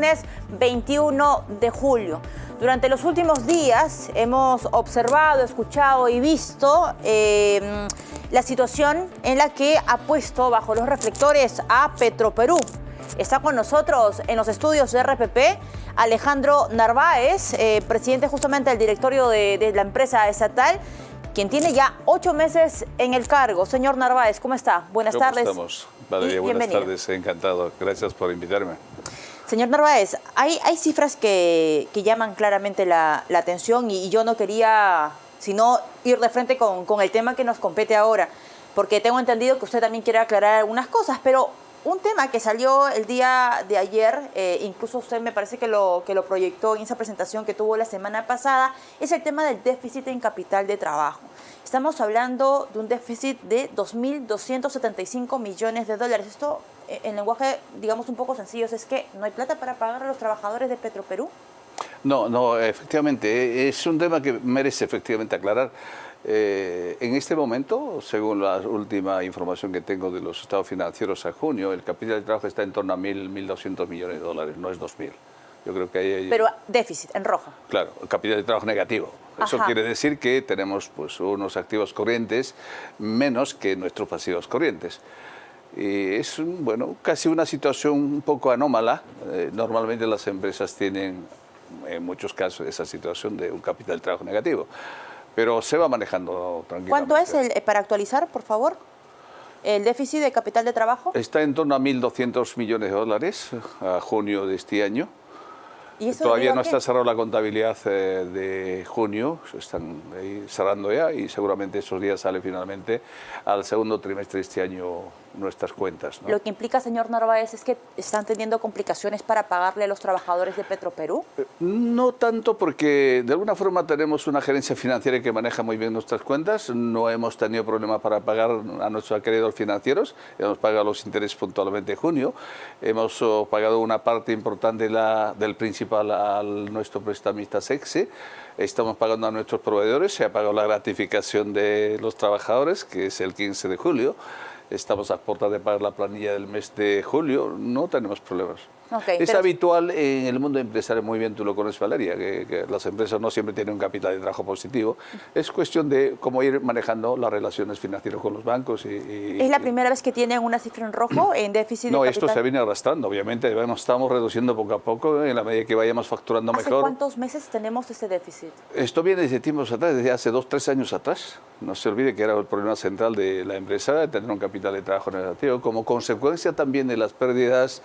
lunes 21 de julio. Durante los últimos días hemos observado, escuchado y visto la situación en la que ha puesto bajo los reflectores a Petroperú. Está con nosotros en los estudios de RPP Alejandro Narváez, presidente justamente del directorio de la empresa estatal, quien tiene ya 8 meses en el cargo. Señor Narváez, ¿cómo está? Buenas tardes. ¿Cómo estamos, Valeria? Buenas tardes, encantado. Gracias por invitarme. Señor Narváez, hay cifras que llaman claramente la atención y yo no quería sino ir de frente con el tema que nos compete ahora, porque tengo entendido que usted también quiere aclarar algunas cosas, pero un tema que salió el día de ayer, incluso usted me parece que lo proyectó en esa presentación que tuvo la semana pasada, es el tema del déficit en capital de trabajo. Estamos hablando de un déficit de 2.275 millones de dólares. Esto, en lenguaje, digamos, un poco sencillo, es que no hay plata para pagar a los trabajadores de Petroperú. No, efectivamente, es un tema que merece efectivamente aclarar. En este momento, según la última información que tengo de los estados financieros a junio, el capital de trabajo está en torno a 1.200 millones de dólares, no es 2.000. Yo creo que hay... Pero déficit, en rojo. Claro, capital de trabajo negativo. Eso quiere decir que tenemos pues, unos activos corrientes menos que nuestros pasivos corrientes. Y es casi una situación un poco anómala. Normalmente las empresas tienen, en muchos casos, esa situación de un capital de trabajo negativo. Pero se va manejando tranquilamente. ¿Cuánto es, para actualizar, por favor, el déficit de capital de trabajo? Está en torno a 1.200 millones de dólares a junio de este año. ¿Y eso todavía no está cerrada la contabilidad de junio, están ahí cerrando ya y seguramente esos días sale finalmente al segundo trimestre de este año nuestras cuentas, ¿no? Lo que implica, señor Narváez, es que están teniendo complicaciones para pagarle a los trabajadores de Petroperú. No tanto, porque de alguna forma tenemos una gerencia financiera que maneja muy bien nuestras cuentas, no hemos tenido problema para pagar a nuestros acreedores financieros, hemos pagado los intereses puntualmente en junio, hemos pagado una parte importante del principal a nuestro prestamista SECSE, estamos pagando a nuestros proveedores, se ha pagado la gratificación de los trabajadores, que es el 15 de julio, estamos a puertas de pagar la planilla del mes de julio, no tenemos problemas. Es habitual en el mundo empresarial, muy bien tú lo conoces, Valeria, que las empresas no siempre tienen un capital de trabajo positivo. Es cuestión de cómo ir manejando las relaciones financieras con los bancos. ¿Es la primera vez que tienen una cifra en rojo en déficit de capital? No, esto se viene arrastrando, obviamente. Estamos reduciendo poco a poco en la medida que vayamos facturando mejor. ¿Hace cuántos meses tenemos ese déficit? Esto viene desde tiempos atrás, desde hace 2 o 3 años atrás. No se olvide que era el problema central de la empresa, tener un capital de trabajo negativo, como consecuencia también de las pérdidas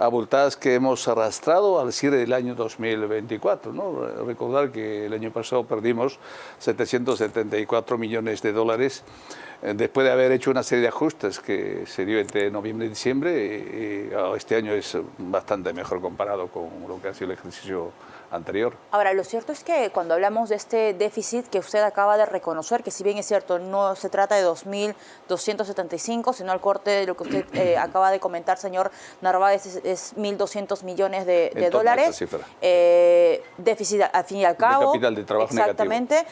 abultadas que hemos arrastrado al cierre del año 2024, ¿no? Recordar que el año pasado perdimos 774 millones de dólares después de haber hecho una serie de ajustes que se dio entre noviembre y diciembre. Este año es bastante mejor comparado con lo que ha sido el ejercicio anterior. Ahora, lo cierto es que cuando hablamos de este déficit que usted acaba de reconocer, que si bien es cierto, no se trata de 2.275, sino al corte de lo que usted acaba de comentar, señor Narváez, es 1.200 millones de dólares. Déficit al fin y al cabo. De capital de trabajo exactamente.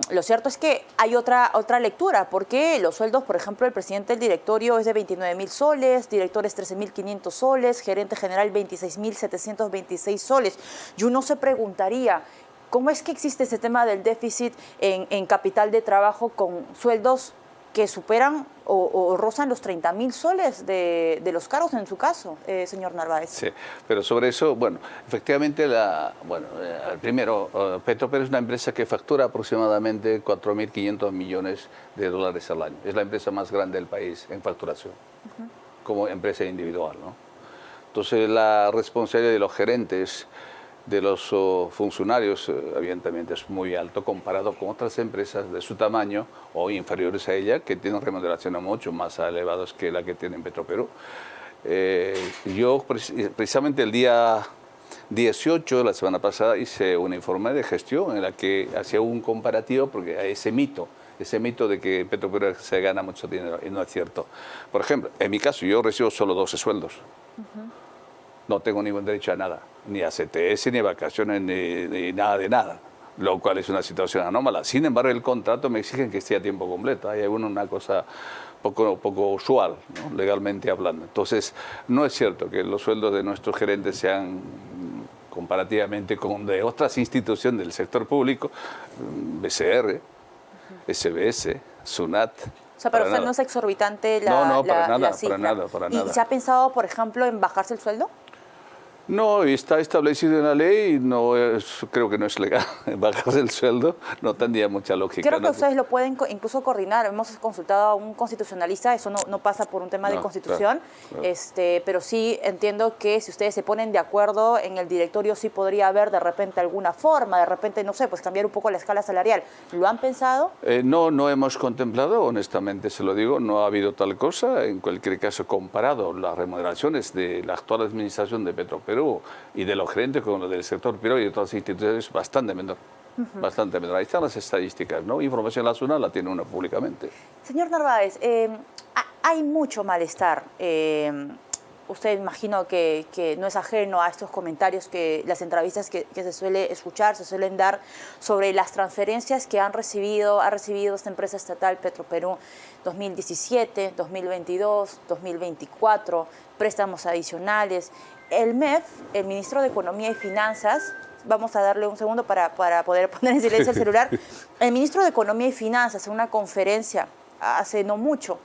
Lo cierto es que hay otra lectura, porque los sueldos, por ejemplo, el presidente del directorio es de 29.000 soles, directores 13.500 soles, gerente general 26.726 soles. Y uno se preguntaría, ¿cómo es que existe ese tema del déficit en capital de trabajo con sueldos que superan o rozan los 30.000 soles de los cargos en su caso, señor Narváez? Sí, pero sobre eso, efectivamente, primero, Petroperú es una empresa que factura aproximadamente 4.500 millones de dólares al año. Es la empresa más grande del país en facturación, como empresa individual, ¿no? Entonces, la responsabilidad de los gerentes, de los funcionarios, evidentemente es muy alto comparado con otras empresas de su tamaño o inferiores a ella, que tienen remuneraciones mucho más elevadas que la que tiene Petroperú. Yo precisamente el día 18, la semana pasada, hice un informe de gestión en la que hacía un comparativo, porque hay ese mito de que Petroperú se gana mucho dinero, y no es cierto. Por ejemplo, en mi caso, yo recibo solo 12 sueldos. No tengo ningún derecho a nada, ni a CTS, ni a vacaciones, ni nada de nada. lo cual es una situación anómala. Sin embargo, el contrato me exigen que esté a tiempo completo. Hay una cosa poco usual, ¿no? Legalmente hablando. Entonces, no es cierto que los sueldos de nuestros gerentes sean comparativamente con de otras instituciones del sector público, BCR, SBS, SUNAT. O sea, para usted no es exorbitante No, para nada, la cifra. para nada. ¿Y se ha pensado, por ejemplo, en bajarse el sueldo? No, está establecido en la ley y creo que no es legal bajarse el sueldo, no tendría mucha lógica. Creo que ¿no? ustedes lo pueden incluso coordinar. Hemos consultado a un constitucionalista, eso no pasa por un tema de constitución, claro. Pero sí entiendo que si ustedes se ponen de acuerdo en el directorio sí podría haber de repente alguna forma, de repente, no sé, pues cambiar un poco la escala salarial. ¿Lo han pensado? No hemos contemplado, honestamente se lo digo, no ha habido tal cosa. En cualquier caso, comparado las remuneraciones de la actual administración de Petroperú y de los gerentes con los del sector privado y de otras instituciones, bastante menor. Bastante menor. Ahí están las estadísticas, ¿no? Información nacional la tiene una públicamente. Señor Narváez, hay mucho malestar. Usted imagino que no es ajeno a estos comentarios, las entrevistas que se suele escuchar, se suelen dar sobre las transferencias que ha recibido esta empresa estatal Petroperú 2017, 2022, 2024, préstamos adicionales. El MEF, el ministro de Economía y Finanzas, vamos a darle un segundo para poder poner en silencio el celular. El ministro de Economía y Finanzas, en una conferencia hace no mucho,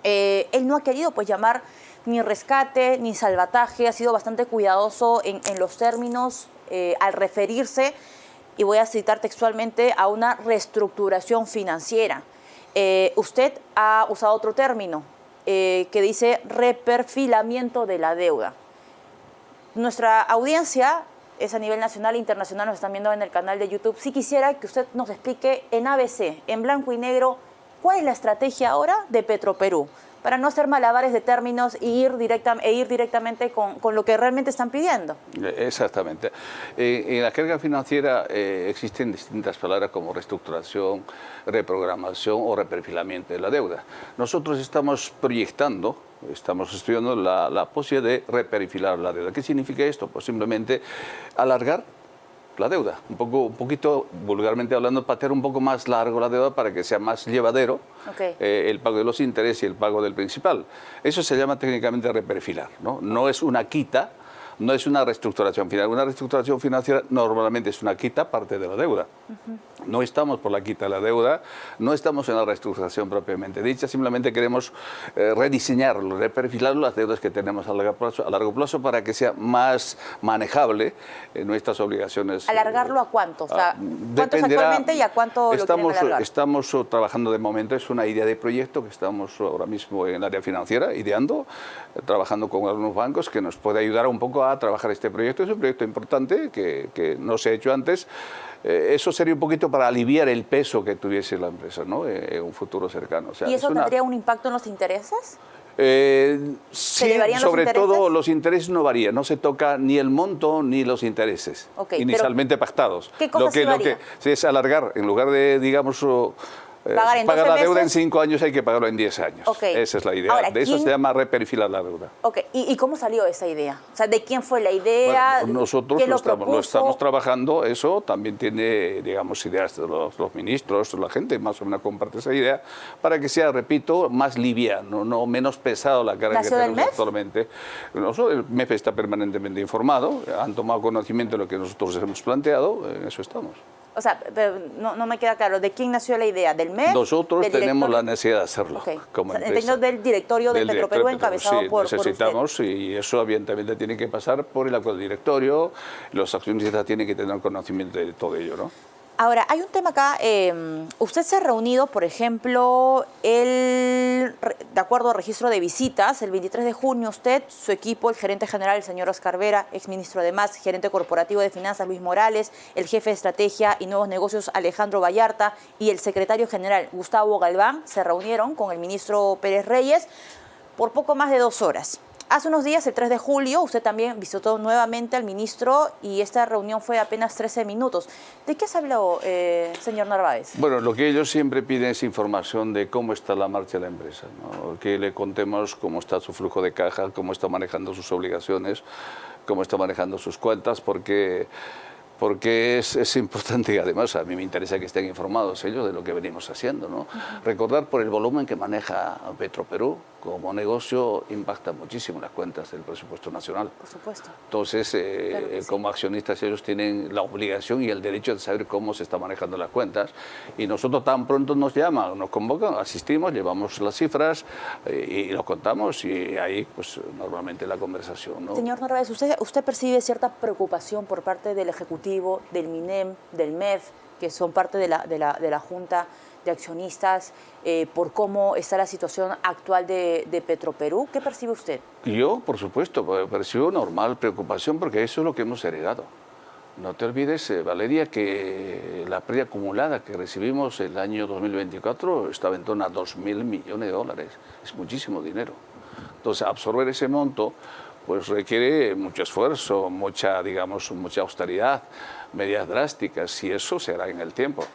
él no ha querido pues llamar ni rescate ni salvataje, ha sido bastante cuidadoso en los términos al referirse, y voy a citar textualmente, a una reestructuración financiera. Usted ha usado otro término que dice reperfilamiento de la deuda. Nuestra audiencia es a nivel nacional e internacional, nos están viendo en el canal de YouTube. Sí quisiera que usted nos explique en ABC, en blanco y negro, cuál es la estrategia ahora de Petroperú, para no hacer malabares de términos e ir directamente con lo que realmente están pidiendo. Exactamente. En la carga financiera existen distintas palabras como reestructuración, reprogramación o reperfilamiento de la deuda. Nosotros estamos proyectando, estamos estudiando la posibilidad de reperfilar la deuda. ¿Qué significa esto? Pues simplemente alargar la deuda, un poquito, vulgarmente hablando, patear un poco más largo la deuda para que sea más llevadero el pago de los intereses y el pago del principal. Eso se llama técnicamente reperfilar, ¿no? No es una quita, no es una reestructuración financiera. Una reestructuración financiera normalmente es una quita parte de la deuda. No estamos por la quita de la deuda, no estamos en la reestructuración propiamente dicha, simplemente queremos rediseñarlo, reperfilar las deudas que tenemos a largo plazo para que sea más manejable nuestras obligaciones. ¿Alargarlo a cuánto? O sea, ¿cuántos actualmente y a cuánto lo quieren alargar? Estamos trabajando de momento, es una idea de proyecto que estamos ahora mismo en el área financiera, ideando, trabajando con algunos bancos que nos puede ayudar un poco a trabajar este proyecto. Es un proyecto importante que no se ha hecho antes. Eso sería un poquito para aliviar el peso que tuviese la empresa, ¿no? En un futuro cercano. O sea, ¿y eso tendría un impacto en los intereses? Sí, sobre todo los intereses no varían, no se toca ni el monto ni los intereses inicialmente pactados. ¿Qué cosa sí varía? Lo que es alargar, en lugar de, digamos, pagar la deuda en 5 años, hay que pagarlo en 10 años. Esa es la idea. Ahora, de eso se llama reperfilar la deuda. ¿Y cómo salió esa idea? O sea, ¿de quién fue la idea? Bueno, nosotros lo estamos trabajando. Eso también tiene, digamos, ideas de los ministros, la gente más o menos comparte esa idea, para que sea, repito, más liviano, no menos pesado la carga que tenemos actualmente. El MEF está permanentemente informado, han tomado conocimiento de lo que nosotros hemos planteado, en eso estamos. O sea, pero no me queda claro, ¿de quién nació la idea? ¿Del MEF? Nosotros tenemos la necesidad de hacerlo. Como entiendo del directorio de Petroperú encabezado por necesitamos, usted. Y eso evidentemente tiene que pasar por el actual directorio, los accionistas tienen que tener conocimiento de todo ello, ¿no? Ahora, hay un tema acá, usted se ha reunido, por ejemplo, de acuerdo al registro de visitas, el 23 de junio usted, su equipo, el gerente general, el señor Oscar Vera, exministro de MAS, gerente corporativo de Finanzas, Luis Morales, el jefe de Estrategia y Nuevos Negocios, Alejandro Vallarta, y el secretario general, Gustavo Galván, se reunieron con el ministro Pérez Reyes por poco más de 2 horas. Hace unos días, el 3 de julio, usted también visitó nuevamente al ministro y esta reunión fue de apenas 13 minutos. ¿De qué se habló, señor Narváez? Bueno, lo que ellos siempre piden es información de cómo está la marcha de la empresa, ¿no? Que le contemos cómo está su flujo de caja, cómo está manejando sus obligaciones, cómo está manejando sus cuentas, porque porque es importante y además a mí me interesa que estén informados ellos de lo que venimos haciendo, ¿no? Recordar por el volumen que maneja Petroperú como negocio impacta muchísimo las cuentas del presupuesto nacional. Por supuesto. Entonces, claro que sí, como accionistas ellos tienen la obligación y el derecho de saber cómo se están manejando las cuentas y nosotros tan pronto nos llaman, nos convocan, asistimos, llevamos las cifras y los contamos y ahí pues normalmente la conversación, ¿no? Señor Narváez, ¿usted percibe cierta preocupación por parte del Ejecutivo, del MINEM, del MEF, que son parte de la Junta de Accionistas, por cómo está la situación actual de Petroperú? ¿Qué percibe usted? Yo, por supuesto, percibo normal preocupación porque eso es lo que hemos heredado. No te olvides, Valeria, que la pérdida acumulada que recibimos el año 2024 estaba en torno a 2.000 millones de dólares. Es muchísimo dinero. Entonces, absorber ese monto pues requiere mucho esfuerzo, mucha, digamos, mucha austeridad, medidas drásticas, y eso se hará en el tiempo.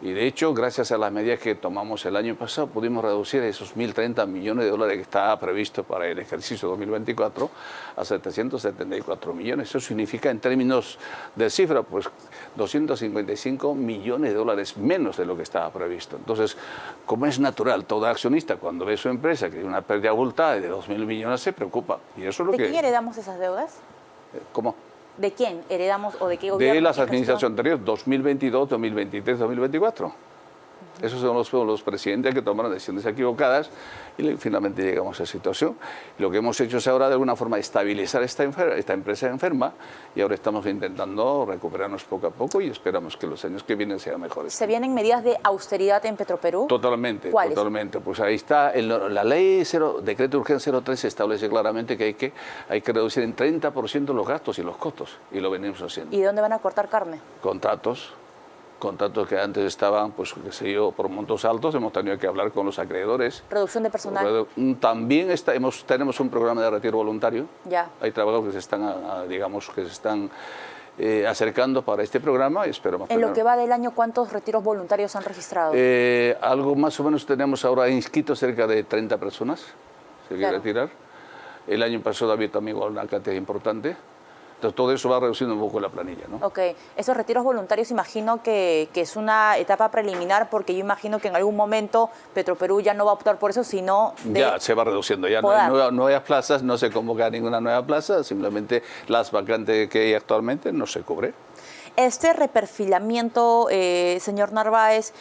Y de hecho, gracias a las medidas que tomamos el año pasado, pudimos reducir esos 1.030 millones de dólares que estaba previsto para el ejercicio 2024 a 774 millones. Eso significa, en términos de cifra, pues 255 millones de dólares menos de lo que estaba previsto. Entonces, como es natural, todo accionista cuando ve su empresa que tiene una pérdida abultada de 2.000 millones se preocupa. Y eso es lo ¿De quién heredamos esas deudas? ¿Cómo? ¿De quién heredamos o de qué gobierno? De las administraciones anteriores, 2022, 2023, 2024. Esos son los presidentes que tomaron decisiones equivocadas y finalmente llegamos a esa situación. Lo que hemos hecho es ahora de alguna forma estabilizar esta empresa enferma y ahora estamos intentando recuperarnos poco a poco y esperamos que los años que vienen sean mejores. ¿Se vienen medidas de austeridad en Petroperú? Totalmente. ¿Cuáles? Totalmente. Pues ahí está, la ley decreto de urgencia 03 establece claramente que hay que reducir en 30% los gastos y los costos y lo venimos haciendo. ¿Y dónde van a cortar carne? Contratos que antes estaban, pues qué sé yo, por montos altos, hemos tenido que hablar con los acreedores. ¿Reducción de personal? También tenemos un programa de retiro voluntario. Ya. Hay trabajos que se están, digamos, que se están acercando para este programa y esperamos. En lo que va del año, ¿cuántos retiros voluntarios han registrado? Algo más o menos tenemos ahora inscritos cerca de 30 personas, se quiere retirar. El año pasado había también una cantidad importante. Entonces, todo eso va reduciendo un poco la planilla, ¿no? Ok. Esos retiros voluntarios imagino que es una etapa preliminar porque yo imagino que en algún momento Petroperú ya no va a optar por eso, sino ya se va reduciendo, ya no hay nuevas plazas, no se convoca ninguna nueva plaza, simplemente las vacantes que hay actualmente no se cubre. Este reperfilamiento, señor Narváez,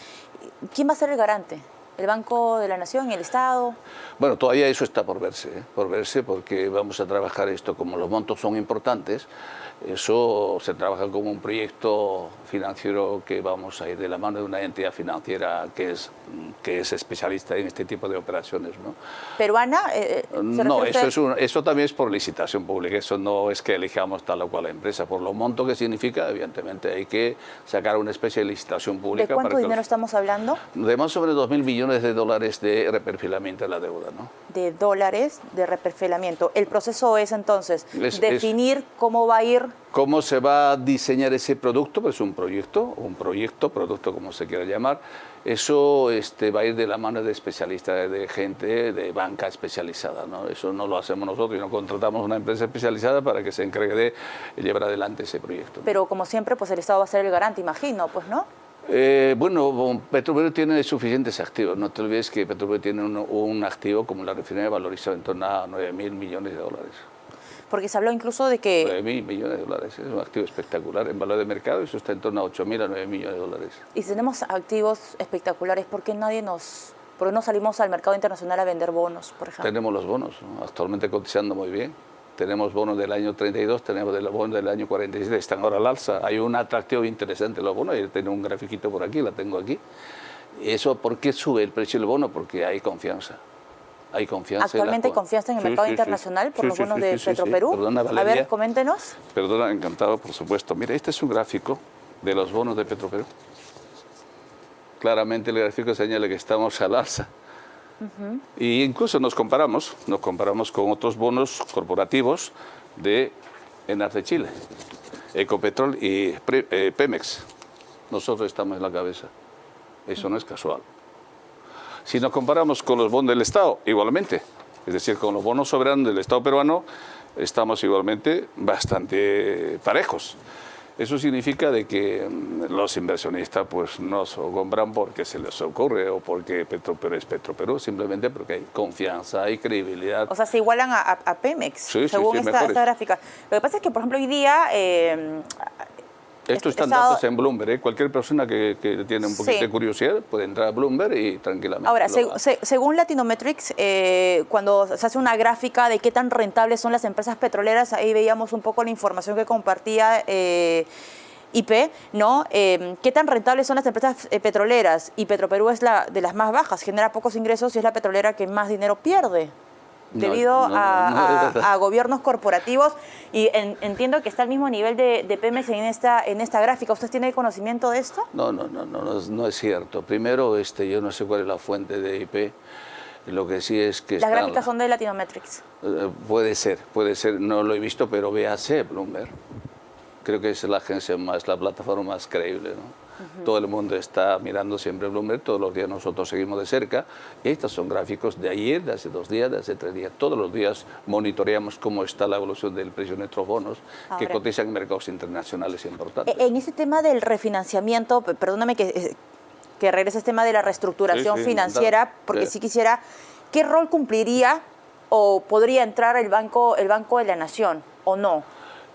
¿quién va a ser el garante? ¿El Banco de la Nación, el Estado? Bueno, todavía eso está por verse porque vamos a trabajar esto, como los montos son importantes, eso se trabaja como un proyecto financiero que vamos a ir de la mano de una entidad financiera que es especialista en este tipo de operaciones, ¿no? ¿Peruana? No, eso también es por licitación pública, eso no es que elijamos tal o cual empresa, por lo monto que significa, evidentemente hay que sacar una especie de licitación pública. ¿De cuánto dinero estamos hablando? De más o menos 2.000 millones de dólares de reperfilamiento de la deuda, ¿no? De dólares de reperfilamiento. El proceso es entonces definir cómo va a ir. Cómo se va a diseñar ese producto, pues un producto como se quiera llamar. Eso va a ir de la mano de especialistas, de gente de banca especializada, ¿no? Eso no lo hacemos nosotros y no contratamos una empresa especializada para que se encargue de llevar adelante ese proyecto, ¿no? Pero como siempre, pues el Estado va a ser el garante, imagino, pues, ¿no? Bueno, Petroperú tiene suficientes activos. No te olvides que Petroperú tiene un activo como la refinería valorizado en torno a 9.000 millones de dólares. Porque se habló incluso de que... 9.000 millones de dólares, es un activo espectacular. En valor de mercado eso está en torno a 8.000 a 9 millones de dólares. Y si tenemos activos espectaculares, ¿por qué no salimos al mercado internacional a vender bonos, por ejemplo? Tenemos los bonos, ¿no? Actualmente cotizando muy bien. Tenemos bonos del año 32, tenemos los bonos del año 47, están ahora al alza. Hay un atractivo interesante en los bonos, yo tengo un grafiquito por aquí, la tengo aquí. ¿Eso por qué sube el precio del bono? Porque hay confianza. Hay confianza. ¿Actualmente hay confianza en el mercado internacional por los bonos de Petroperú? Perdona, Valeria. A ver, coméntenos. Perdona, encantado, por supuesto. Mira, este es un gráfico de los bonos de Petroperú. Claramente el gráfico señala que estamos al alza. Y incluso nos comparamos con otros bonos corporativos de ENAR de Chile, Ecopetrol y Pemex. Nosotros estamos en la cabeza. Eso no es casual. Si nos comparamos con los bonos del Estado, igualmente, es decir, con los bonos soberanos del Estado peruano, estamos igualmente bastante parejos. Eso significa de que los inversionistas pues no se compran porque se les ocurre o porque Petroperú es Petroperú, simplemente porque hay confianza, hay credibilidad. O sea, se igualan a Pemex, Sí, según sí, esta gráfica. Lo que pasa es que, por ejemplo, hoy día... Esto están datos en Bloomberg, ¿eh? Cualquier persona que tiene un poquito de curiosidad puede entrar a Bloomberg y tranquilamente. Ahora, según Latinometrics, cuando se hace una gráfica de qué tan rentables son las empresas petroleras, ahí veíamos un poco la información que compartía IP, ¿no? ¿Qué tan rentables son las empresas petroleras? Y Petroperú es de las más bajas, genera pocos ingresos y es la petrolera que más dinero pierde. Debido a gobiernos corporativos, y entiendo que está al mismo nivel de Pemex en esta gráfica. ¿Usted tiene conocimiento de esto? No es cierto. Primero, yo no sé cuál es la fuente de IP. Lo que sí es que... Las gráficas son de Latinometrics. Puede ser, no lo he visto, pero véase Bloomberg. Creo que es la plataforma más creíble, ¿no? Todo el mundo está mirando siempre Bloomberg, todos los días nosotros seguimos de cerca. Y estos son gráficos de ayer, de hace 2 días, de hace 3 días. Todos los días monitoreamos cómo está la evolución del precio de nuestros bonos que cotizan en mercados internacionales importantes. En ese tema del refinanciamiento, perdóname que regrese al tema de la reestructuración financiera, porque sí quisiera, ¿qué rol cumpliría o podría entrar el Banco de la Nación o no?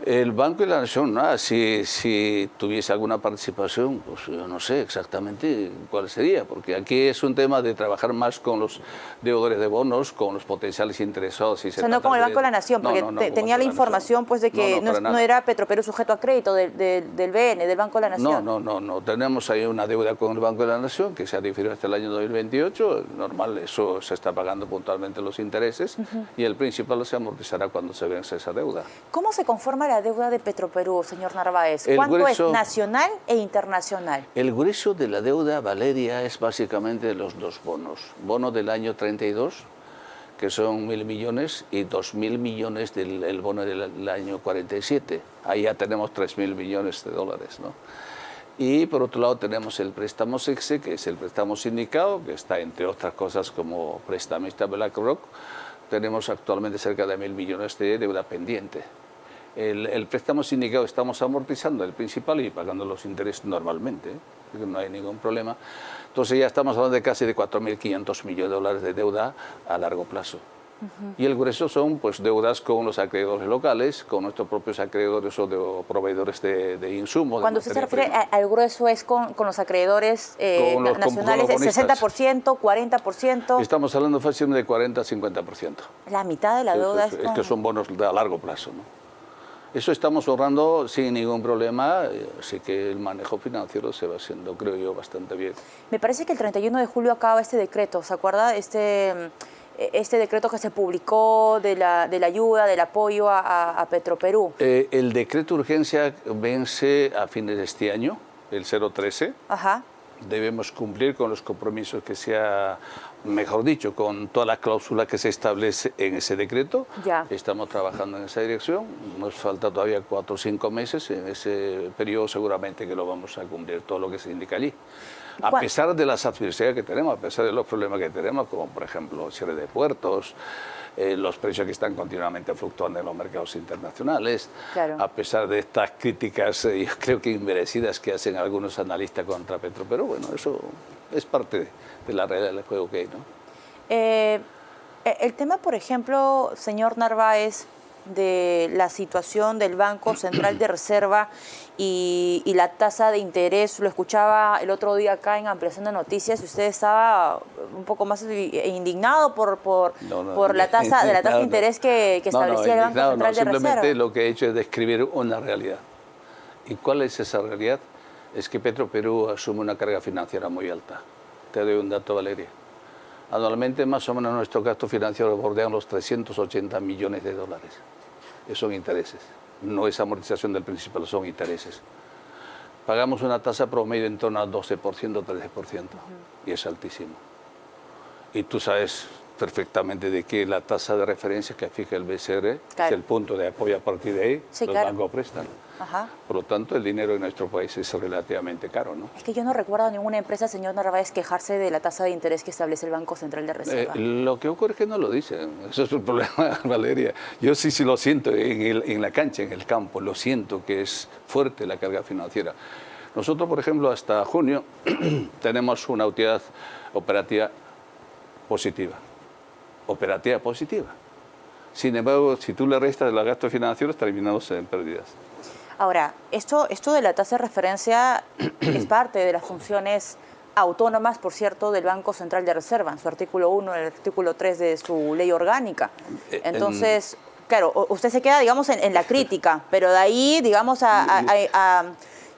El Banco de la Nación, si tuviese alguna participación, pues yo no sé exactamente cuál sería, porque aquí es un tema de trabajar más con los deudores de bonos, con los potenciales interesados. O sea, no con el Banco de la Nación, porque tenía la información pues de que no era Petroperú sujeto a crédito del BN, del Banco de la Nación. No. Tenemos ahí una deuda con el Banco de la Nación que se ha diferido hasta el año 2028. Normal, eso se está pagando puntualmente los intereses y el principal se amortizará cuando se vence esa deuda. ¿Cómo se conforma la deuda de Petroperú, señor Narváez? ¿Cuánto es nacional e internacional? El grueso de la deuda, Valeria, es básicamente los 2 bonos. Bono del año 32, que son 1.000 millones, y 2.000 millones del bono del año 47. Ahí ya tenemos 3.000 millones de dólares, ¿no? Y por otro lado tenemos el préstamo SECSE, que es el préstamo sindicado, que está entre otras cosas como prestamista BlackRock. Tenemos actualmente cerca de 1.000 millones de deuda pendiente. El préstamo sindicado estamos amortizando el principal y pagando los intereses normalmente, no hay ningún problema. Entonces ya estamos hablando de casi de 4.500 millones de dólares de deuda a largo plazo. Y el grueso son pues deudas con los acreedores locales, con nuestros propios acreedores o proveedores de insumos. Cuando usted se refiere al grueso es con los acreedores nacionales, ¿el 60%, 40%? Estamos hablando fácilmente de 40-50%. La mitad de la deuda es que son bonos a largo plazo, ¿no? Eso estamos ahorrando sin ningún problema, así que el manejo financiero se va haciendo, creo yo, bastante bien. Me parece que el 31 de julio acaba este decreto, ¿se acuerda? Este decreto que se publicó de la ayuda, del apoyo a Petroperú. El decreto de urgencia vence a fines de este año, el 013. Ajá. Debemos cumplir con los compromisos que mejor dicho, con toda la cláusula que se establece en ese decreto. Ya. Estamos trabajando en esa dirección. Nos falta todavía 4 o 5 meses. En ese periodo seguramente que lo vamos a cumplir todo lo que se indica allí. A pesar de las adversidades que tenemos, a pesar de los problemas que tenemos, como por ejemplo cierre de puertos, los precios que están continuamente fluctuando en los mercados internacionales, a pesar de estas críticas, yo creo que inmerecidas que hacen algunos analistas contra Petroperú, bueno, eso es parte de la realidad del juego que hay, ¿no? El tema, por ejemplo, señor Narváez, de la situación del Banco Central de Reserva y la tasa de interés, lo escuchaba el otro día acá en Ampliación de Noticias, usted estaba un poco más indignado por la tasa de interés que establecía el Banco Central de Reserva. Simplemente lo que he hecho es describir una realidad. ¿Y cuál es esa realidad? Es que Petroperú asume una carga financiera muy alta. Te doy un dato, Valeria. Anualmente, más o menos, nuestros gastos financieros bordean los 380 millones de dólares. Esos son intereses. No es amortización del principal, son intereses. Pagamos una tasa promedio en torno al 12%, 13%. Y es altísimo. Y tú sabes perfectamente de que la tasa de referencia que fija el BCR Claro. es el punto de apoyo. A partir de ahí Sí, los claro. bancos prestan. Ajá. Por lo tanto, el dinero en nuestro país es relativamente caro, ¿no? Es que yo no recuerdo a ninguna empresa, señor Narváez, quejarse de la tasa de interés que establece el Banco Central de Reserva. Lo que ocurre es que no lo dicen. Eso es el problema, Valeria. Yo sí lo siento en la cancha, en el campo. Lo siento que es fuerte la carga financiera. Nosotros, por ejemplo, hasta junio tenemos una utilidad operativa positiva. Operativa positiva. Sin embargo, si tú le restas los gastos financieros, terminamos en pérdidas. Ahora, esto de la tasa de referencia es parte de las funciones autónomas, por cierto, del Banco Central de Reserva, en su artículo 1, el artículo 3 de su ley orgánica. Entonces, claro, usted se queda, digamos, en la crítica, pero de ahí, digamos, a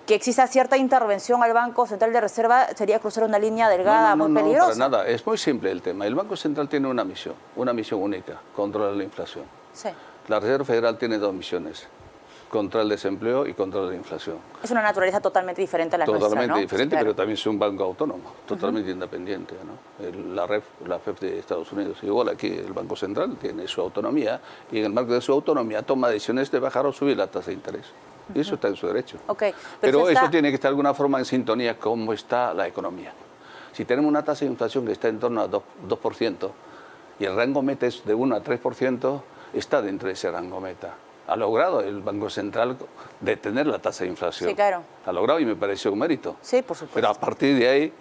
que exista cierta intervención al Banco Central de Reserva sería cruzar una línea delgada muy peligrosa. No, para nada. Es muy simple el tema. El Banco Central tiene una misión única, controlar la inflación. Sí. La Reserva Federal tiene dos misiones, contra el desempleo y contra la inflación. Es una naturaleza totalmente diferente a la nuestra, ¿no? Totalmente diferente, Sí, claro. pero también es un banco autónomo, totalmente independiente, ¿no? La FED de Estados Unidos. Igual aquí el Banco Central tiene su autonomía y en el marco de su autonomía toma decisiones de bajar o subir la tasa de interés. Y eso está en su derecho. Okay, pero eso tiene que estar de alguna forma en sintonía con cómo está la economía. Si tenemos una tasa de inflación que está en torno a 2% y el rango meta es de 1 a 3%, está dentro de ese rango meta. Ha logrado el Banco Central detener la tasa de inflación. Sí, claro. Ha logrado y me pareció un mérito. Sí, por supuesto. Pero a partir de ahí,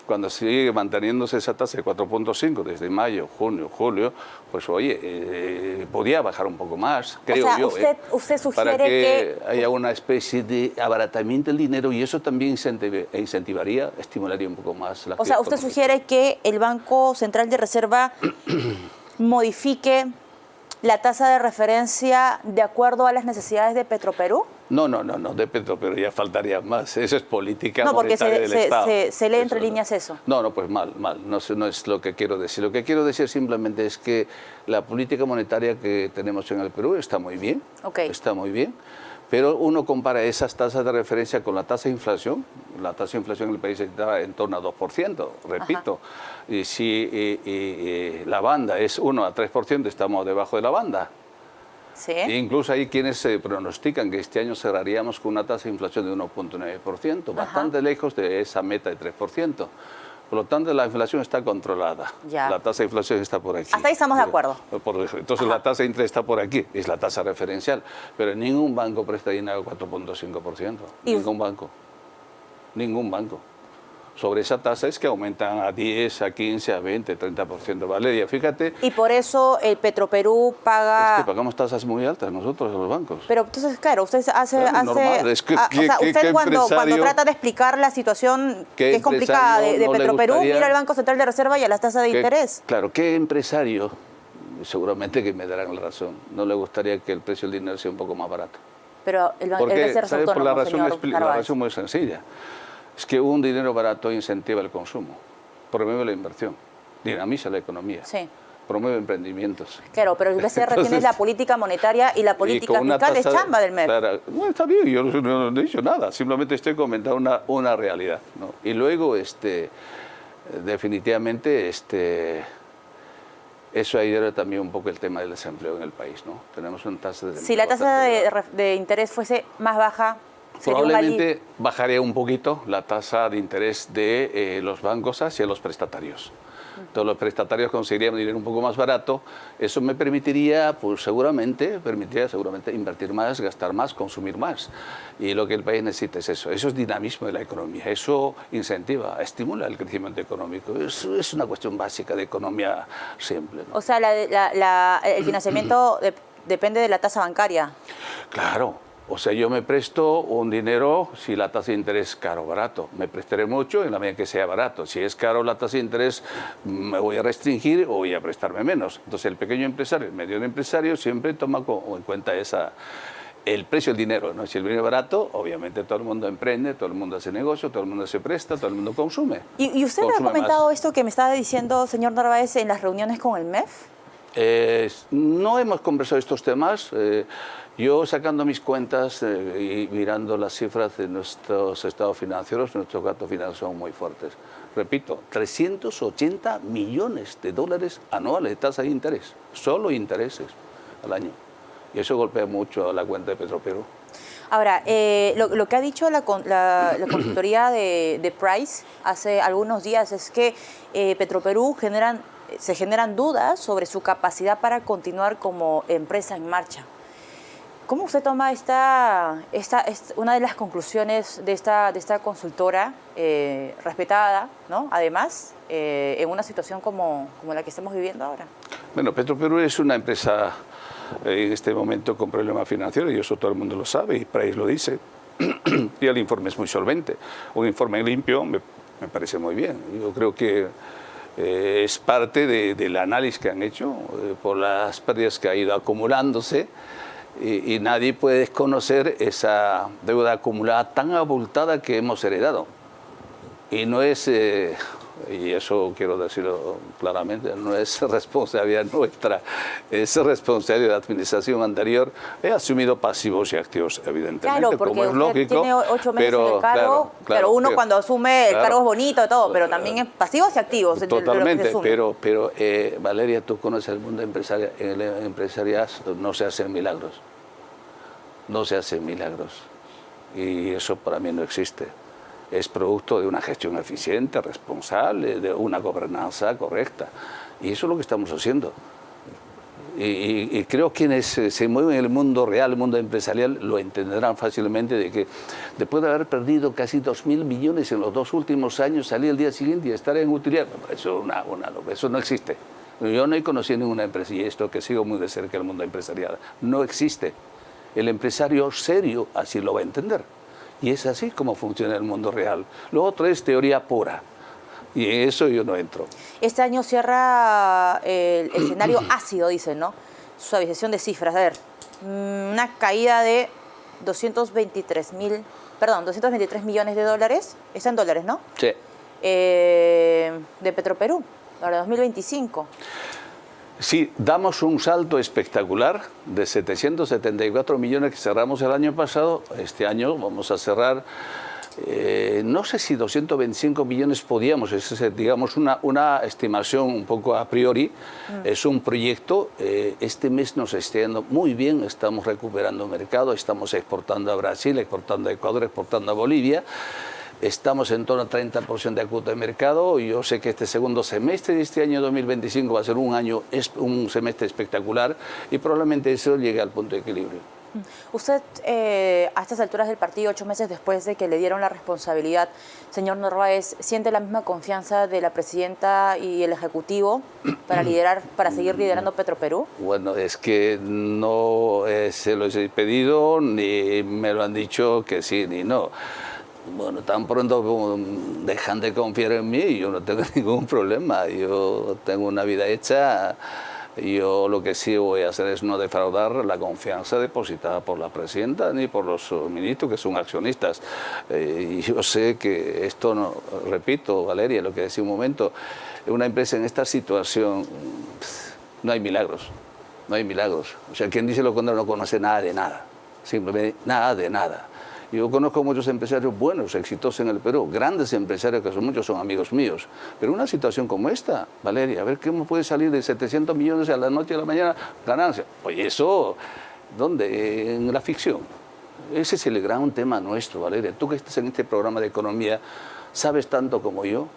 cuando sigue manteniéndose esa tasa de 4.5 desde mayo, junio, julio, pues oye, podía bajar un poco más, creo yo. Usted sugiere para que haya una especie de abaratamiento del dinero y eso también incentivaría, estimularía un poco más la actividad. O sea, usted sugiere que el Banco Central de Reserva modifique la tasa de referencia de acuerdo a las necesidades de Petroperú. No, de Petroperú ya faltaría más. Eso es política no, porque monetaria del Estado. se lee entre líneas eso. No, pues mal. No es lo que quiero decir. Lo que quiero decir simplemente es que la política monetaria que tenemos en el Perú está muy bien. Okay. Está muy bien. Pero uno compara esas tasas de referencia con la tasa de inflación. La tasa de inflación en el país está en torno a 2%, repito. Ajá. Y si la banda es 1 a 3%, estamos debajo de la banda. ¿Sí? E incluso hay quienes pronostican que este año cerraríamos con una tasa de inflación de 1.9%, bastante lejos de esa meta de 3%. Por lo tanto, la inflación está controlada. Ya. La tasa de inflación está por aquí. Hasta ahí estamos de acuerdo. Entonces, la tasa de interés está por aquí, es la tasa referencial. Pero ningún banco presta dinero a 4.5%. Ningún banco. Ningún banco. Sobre esa tasa es que aumentan a 10, a 15, a 20, 30%, Valeria, fíjate. Y por eso el Petroperú paga... Es que pagamos tasas muy altas nosotros, los bancos. Pero entonces, claro, usted normal. Es que, o sea, usted cuando trata de explicar la situación que es complicada de Petroperú, mira al Banco Central de Reserva y a las tasas de interés. Claro, ¿qué empresario, seguramente que me darán la razón, no le gustaría que el precio del dinero sea un poco más barato? Pero el BCR es autónomo, la razón muy sencilla. Es que un dinero barato incentiva el consumo, promueve la inversión, dinamiza la economía, promueve emprendimientos. Claro, pero el BCR tiene la política monetaria y la política fiscal es chamba del MEF. Claro, bueno, está bien, yo no he dicho nada, simplemente estoy comentando una realidad, ¿no? Y luego, definitivamente, eso ayuda también un poco el tema del desempleo en el país, ¿no? Tenemos una tasa de desempleo. Si la tasa de interés fuese más baja, probablemente bajaría un poquito la tasa de interés de los bancos hacia los prestatarios. Todos los prestatarios conseguirían dinero un poco más barato. Eso me permitiría, pues seguramente invertir más, gastar más, consumir más. Y lo que el país necesita es eso. Eso es dinamismo de la economía. Eso incentiva, estimula el crecimiento económico. Es una cuestión básica de economía simple, ¿no? O sea, el financiamiento depende de la tasa bancaria. Claro. O sea, yo me presto un dinero si la tasa de interés es caro o barato. Me prestaré mucho en la medida que sea barato. Si es caro la tasa de interés, me voy a restringir o voy a prestarme menos. Entonces, el pequeño empresario, el mediano empresario, siempre toma en cuenta el precio del dinero, ¿no? Si el dinero es barato, obviamente todo el mundo emprende, todo el mundo hace negocio, todo el mundo se presta, todo el mundo consume. ¿Y usted me ha comentado esto que me estaba diciendo, señor Narváez, en las reuniones con el MEF? No hemos conversado estos temas. Yo sacando mis cuentas y mirando las cifras de nuestros estados financieros, nuestros gastos financieros son muy fuertes. Repito, 380 millones de dólares anuales de tasa de interés, solo intereses al año. Y eso golpea mucho a la cuenta de Petroperú. Ahora, lo que ha dicho la consultoría de Price hace algunos días es que Petroperú se generan dudas sobre su capacidad para continuar como empresa en marcha. ¿Cómo usted toma una de las conclusiones de esta consultora respetada, ¿no? Además, en una situación como la que estamos viviendo ahora? Bueno, Petroperú es una empresa en este momento con problemas financieros, y eso todo el mundo lo sabe, y Price lo dice, y el informe es muy solvente. Un informe limpio me parece muy bien. Yo creo que es parte del análisis que han hecho por las pérdidas que ha ido acumulándose, y nadie puede desconocer esa deuda acumulada tan abultada que hemos heredado. Y no es, y eso quiero decirlo claramente, no es responsabilidad nuestra, es responsabilidad de la administración anterior. He asumido pasivos y activos, evidentemente, claro, porque como es lógico. Tiene 8 meses en el cargo, pero uno cuando asume el cargo es bonito y todo, pero también es pasivos y activos. Totalmente, pero Valeria, tú conoces el mundo empresarial, en el empresarial no se hacen milagros, no se hacen milagros, y eso para mí no existe. Es producto de una gestión eficiente, responsable, de una gobernanza correcta. Y eso es lo que estamos haciendo. Y creo que quienes se mueven en el mundo real, el mundo empresarial, lo entenderán fácilmente, de que después de haber perdido casi 2.000 millones en los 2 últimos años, salir el día siguiente y estar en utilidad, eso no existe. Yo no he conocido ninguna empresa, y esto que sigo muy de cerca el mundo empresarial, no existe. El empresario serio así lo va a entender. Y es así como funciona el mundo real. Lo otro es teoría pura. Y en eso yo no entro. Este año cierra el escenario ácido, dicen, ¿no? Suavización de cifras. A ver, una caída de 223 millones de dólares. Está en dólares, ¿no? Sí. De Petroperú para 2025. Sí, damos un salto espectacular de 774 millones que cerramos el año pasado. Este año vamos a cerrar, no sé si 225 millones podíamos, es digamos una estimación un poco a priori. Es un proyecto, este mes nos está yendo muy bien, estamos recuperando mercado, estamos exportando a Brasil, exportando a Ecuador, exportando a Bolivia. Estamos en torno a 30% de cuota de mercado. Yo sé que este segundo semestre de este año 2025 va a ser un semestre espectacular, y probablemente eso llegue al punto de equilibrio. Usted, a estas alturas del partido, 8 meses después de que le dieron la responsabilidad, señor Narváez, ¿siente la misma confianza de la presidenta y el Ejecutivo para seguir liderando Petroperú? Bueno, es que no se los he pedido, ni me lo han dicho que sí ni no. Bueno, tan pronto como dejan de confiar en mí, yo no tengo ningún problema. Yo tengo una vida hecha. Yo lo que sí voy a hacer es no defraudar la confianza depositada por la presidenta ni por los ministros, que son accionistas. Y yo sé que esto, no, repito, Valeria, lo que decía un momento, una empresa en esta situación, no hay milagros, no hay milagros. O sea, quien dice lo contrario no conoce nada de nada, simplemente nada de nada. Yo conozco muchos empresarios buenos, exitosos en el Perú, grandes empresarios que muchos son amigos míos. Pero una situación como esta, Valeria, a ver cómo puede salir de 700 millones a la noche y a la mañana ganancia. Oye, eso, ¿dónde? En la ficción. Ese es el gran tema nuestro, Valeria. Tú que estás en este programa de economía, sabes tanto como yo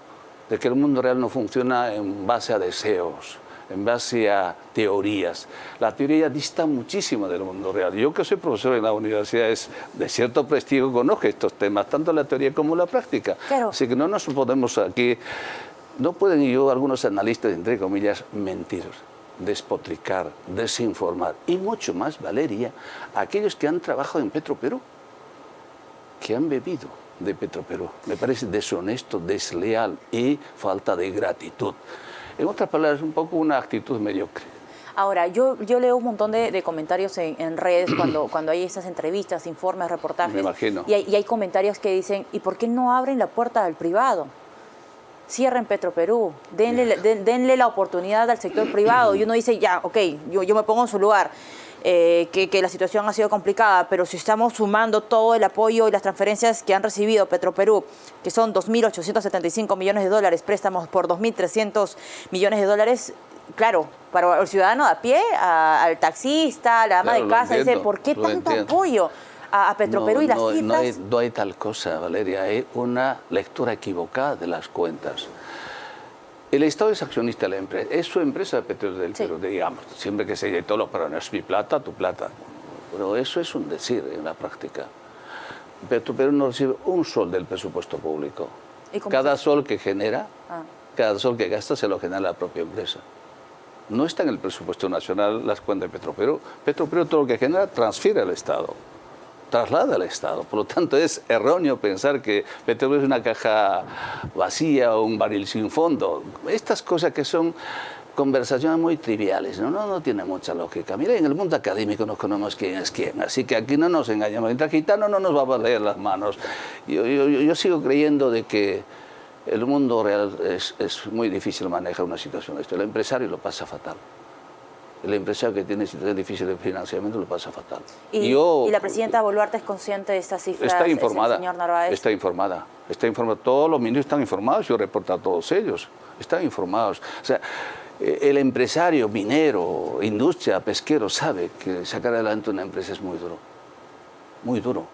de que el mundo real no funciona en base a deseos, en base a teorías. La teoría dista muchísimo del mundo real. Yo, que soy profesor en las universidades de cierto prestigio, conozco estos temas, tanto la teoría como la práctica. Claro. Así que no nos podemos aquí, no pueden algunos analistas, entre comillas, mentir, despotricar, desinformar, y mucho más, Valeria, aquellos que han trabajado en Petroperú, que han bebido de Petroperú. Me parece deshonesto, desleal y falta de gratitud. En otras palabras, un poco una actitud mediocre. Ahora, yo leo un montón de comentarios en redes cuando hay esas entrevistas, informes, reportajes. Me imagino. Y hay comentarios que dicen, ¿y por qué no abren la puerta al privado? Cierren Petroperú, denle la oportunidad al sector privado. Y uno dice, ya, ok, yo me pongo en su lugar. que la situación ha sido complicada, pero si estamos sumando todo el apoyo y las transferencias que han recibido Petroperú, que son 2.875 millones de dólares, préstamos por 2.300 millones de dólares, claro, para el ciudadano de a pie, al taxista, a la ama de casa, dice, ¿por qué tanto apoyo a Petroperú y las cifras? No hay tal cosa, Valeria, hay una lectura equivocada de las cuentas. El Estado es accionista de la empresa, es su empresa de Petróleos del Perú, digamos, siempre que se dice todo, pero no es mi plata, tu plata. Pero eso es un decir en la práctica. Petroperú no recibe un sol del presupuesto público. Cada sol que genera, cada sol que gasta se lo genera la propia empresa. No está en el presupuesto nacional las cuentas de Petroperú. Petroperú todo lo que genera transfiere al Estado, traslada al Estado. Por lo tanto, es erróneo pensar que Petroperú es una caja vacía o un barril sin fondo. Estas cosas que son conversaciones muy triviales, no tiene mucha lógica. Mira, en el mundo académico no conocemos quién es quién, así que aquí no nos engañamos. Mientras gitano no nos va a leer las manos. Yo sigo creyendo de que el mundo real es muy difícil manejar una situación de esto. El empresario lo pasa fatal. El empresario que tiene situaciones difíciles de financiamiento lo pasa fatal. ¿Y la presidenta Boluarte es consciente de estas cifras? Está informada, señor Narváez. está informada. Todos los ministros están informados, yo reporto a todos ellos, están informados. O sea, el empresario minero, industria, pesquero, sabe que sacar adelante una empresa es muy duro, muy duro.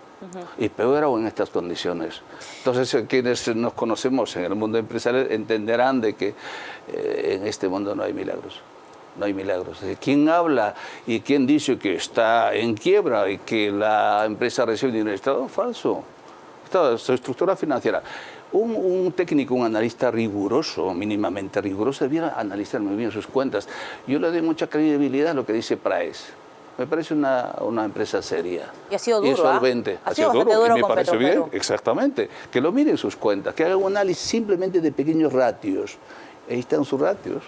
Y peor aún en estas condiciones. Entonces, quienes nos conocemos en el mundo empresarial entenderán de que en este mundo no hay milagros. No hay milagros. ¿Quién habla y quién dice que está en quiebra y que la empresa recibe dinero del Estado? Falso. Su estructura financiera. Un técnico, un analista riguroso, mínimamente riguroso, debiera analizar muy bien sus cuentas. Yo le doy mucha credibilidad a lo que dice Praes. Me parece una empresa seria. Y ha sido duro, y solvente. Ha sido duro y me parece bien, exactamente. Que lo miren sus cuentas, que hagan un análisis simplemente de pequeños ratios. Ahí están sus ratios,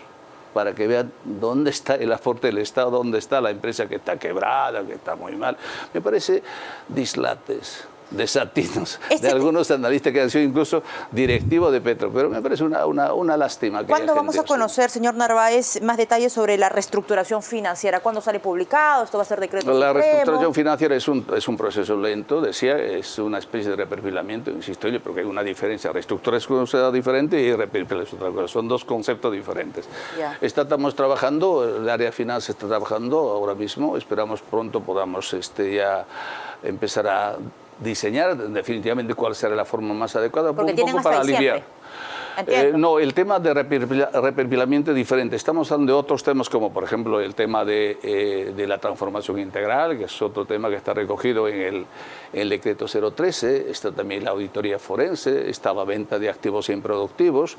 para que vean dónde está el aporte del Estado, dónde está la empresa que está quebrada, que está muy mal. Me parece dislates, desatinos de algunos analistas que han sido incluso directivos de Petro, pero me parece una lástima. ¿Cuándo vamos a conocer, señor Narváez, más detalles sobre la reestructuración financiera? ¿Cuándo sale publicado? ¿Esto va a ser decreto? La reestructuración financiera es un proceso lento, decía, es una especie de reperfilamiento, insisto yo, porque hay una diferencia. Reestructuración es una diferente y reperfilación es otra cosa, son dos conceptos diferentes. Estamos trabajando, el área de finanzas está trabajando ahora mismo, esperamos pronto podamos ya empezar a diseñar definitivamente cuál será la forma más adecuada, porque un poco para aliviar. No, el tema de reperfilamiento es diferente. Estamos hablando de otros temas como, por ejemplo, el tema de la transformación integral, que es otro tema que está recogido en el decreto 013. Está también la auditoría forense, está la venta de activos improductivos.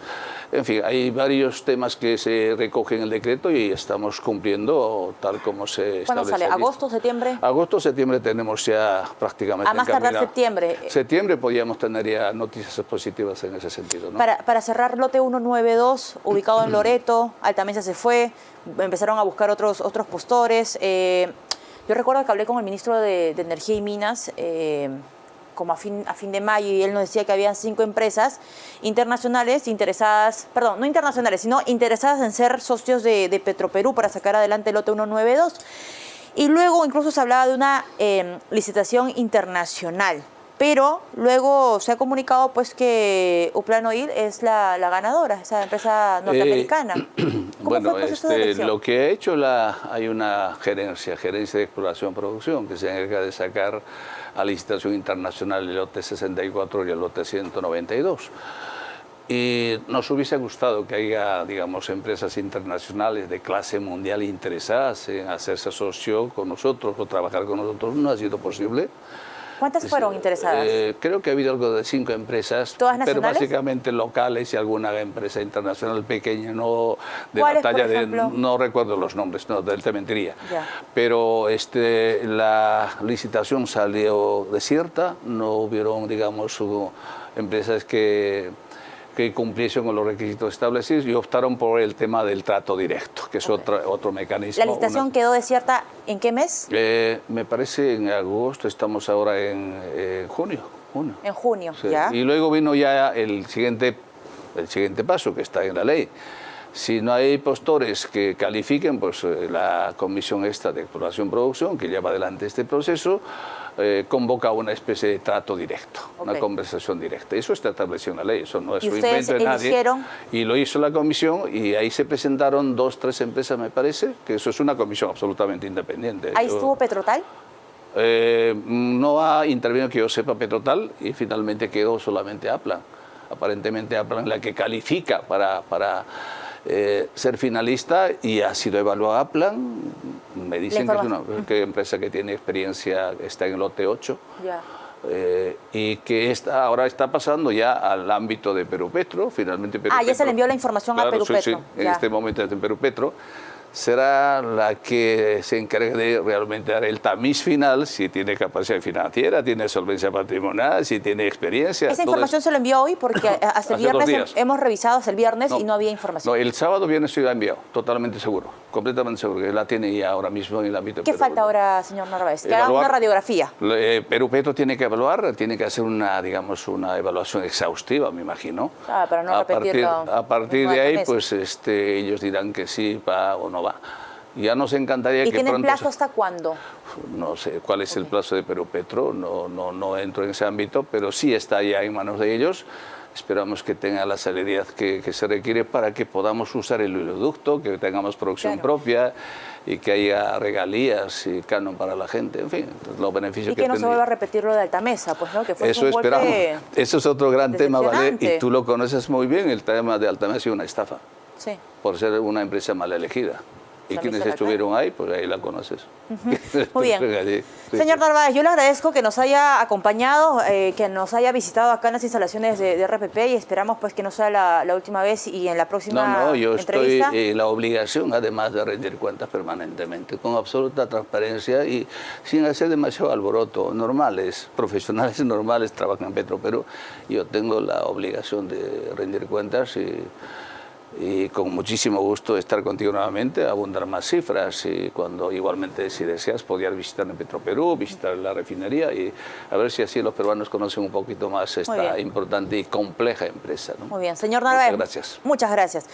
En fin, hay varios temas que se recogen en el decreto y estamos cumpliendo tal como se establece. ¿Cuándo sale? ¿Agosto, septiembre? Agosto, septiembre tenemos ya prácticamente a más tardar septiembre. Septiembre podríamos tener ya noticias positivas en ese sentido, ¿no? Para cerrar, lote 192, ubicado en Loreto, Altamesa se fue, empezaron a buscar otros postores. Yo recuerdo que hablé con el ministro de Energía y Minas como a fin de mayo, y él nos decía que habían 5 empresas internacionales interesadas, perdón, no internacionales, sino interesadas en ser socios de Petroperú para sacar adelante el lote 192. Y luego incluso se hablaba de una licitación internacional. Pero luego se ha comunicado pues que Uplan Oil es la ganadora, esa empresa norteamericana. Bueno, lo que ha hecho hay una gerencia de exploración-producción que se encarga de sacar a licitación internacional el lote 64 y el lote 192. Y nos hubiese gustado que haya, digamos, empresas internacionales de clase mundial interesadas en hacerse socio con nosotros o trabajar con nosotros. No ha sido posible. ¿Cuántas fueron interesadas? Creo que ha habido algo de 5 empresas, ¿todas nacionales? Pero básicamente locales y alguna empresa internacional pequeña, no de la talla de, no recuerdo los nombres, no, te mentiría. Ya. Pero la licitación salió desierta, no hubieron, digamos, empresas que cumpliesen con los requisitos establecidos y optaron por el tema del trato directo, que es otro mecanismo. ¿La licitación quedó desierta en qué mes? Me parece en agosto, estamos ahora en junio. En junio, sí. ya. Y luego vino ya el siguiente paso, que está en la ley. Si no hay postores que califiquen, pues la comisión esta de exploración-producción, que lleva adelante este proceso, convoca una especie de trato directo, una conversación directa. Eso está establecido en la ley, eso no es un invento de nadie. Y lo hizo la comisión y ahí se presentaron 2 o 3 empresas, me parece, que eso es una comisión absolutamente independiente. ¿Ahí estuvo Petrotal? No ha intervenido que yo sepa Petrotal y finalmente quedó solamente Aplan. Aparentemente Aplan la que califica para ser finalista y ha sido evaluada Aplan. Me dicen que es una empresa que tiene experiencia, está en el lote 8. Ya. Y que ahora está pasando ya al ámbito de Perupetro, finalmente Perupetro. Ya se le envió la información a Perupetro. Sí, en este momento es en Perupetro. Será la que se encargue de realmente dar el tamiz final, si tiene capacidad financiera, tiene solvencia patrimonial, si tiene experiencia. ¿Esa información se lo envió hoy? Porque hasta el viernes hemos revisado hasta el viernes y no había información. No, el sábado viernes se lo ha enviado, totalmente seguro, completamente seguro, que la tiene ya ahora mismo en el ámbito. ¿Qué falta ahora, señor Narváez? Que haga una radiografía. Perupetro tiene que evaluar, tiene que hacer una, digamos, una evaluación exhaustiva, me imagino. Para no repetirlo. A partir de ahí, pues ellos dirán que sí va o no va. Ya nos encantaría que pronto... ¿Y tienen plazo hasta cuándo? No sé cuál es el plazo de Perupetro, no entro en ese ámbito, pero sí está ya en manos de ellos. Esperamos que tenga la celeridad que se requiere para que podamos usar el oleoducto, que tengamos producción propia y que haya regalías y canon para la gente, en fin, los beneficios que no se vuelva a repetir lo de Altamesa, pues, ¿no? Que fue eso esperamos. Eso es otro gran tema, ¿vale? Y tú lo conoces muy bien, el tema de Altamesa es una estafa. Sí. Por ser una empresa mal elegida. Y quienes estuvieron ahí, pues ahí la conoces. Muy bien. Señor Narváez, yo le agradezco que nos haya acompañado, que nos haya visitado acá en las instalaciones de RPP y esperamos pues que no sea la última vez y en la próxima yo entrevista. Estoy en la obligación, además de rendir cuentas permanentemente, con absoluta transparencia y sin hacer demasiado alboroto. Normales, profesionales normales trabajan en Petroperú. Yo tengo la obligación de rendir cuentas y con muchísimo gusto estar contigo nuevamente, abundar más cifras y cuando igualmente si deseas podías visitar en Petroperú, visitar la refinería y a ver si así los peruanos conocen un poquito más esta importante y compleja empresa, ¿no? Muy bien, señor Narváez. Muchas gracias. Muchas gracias.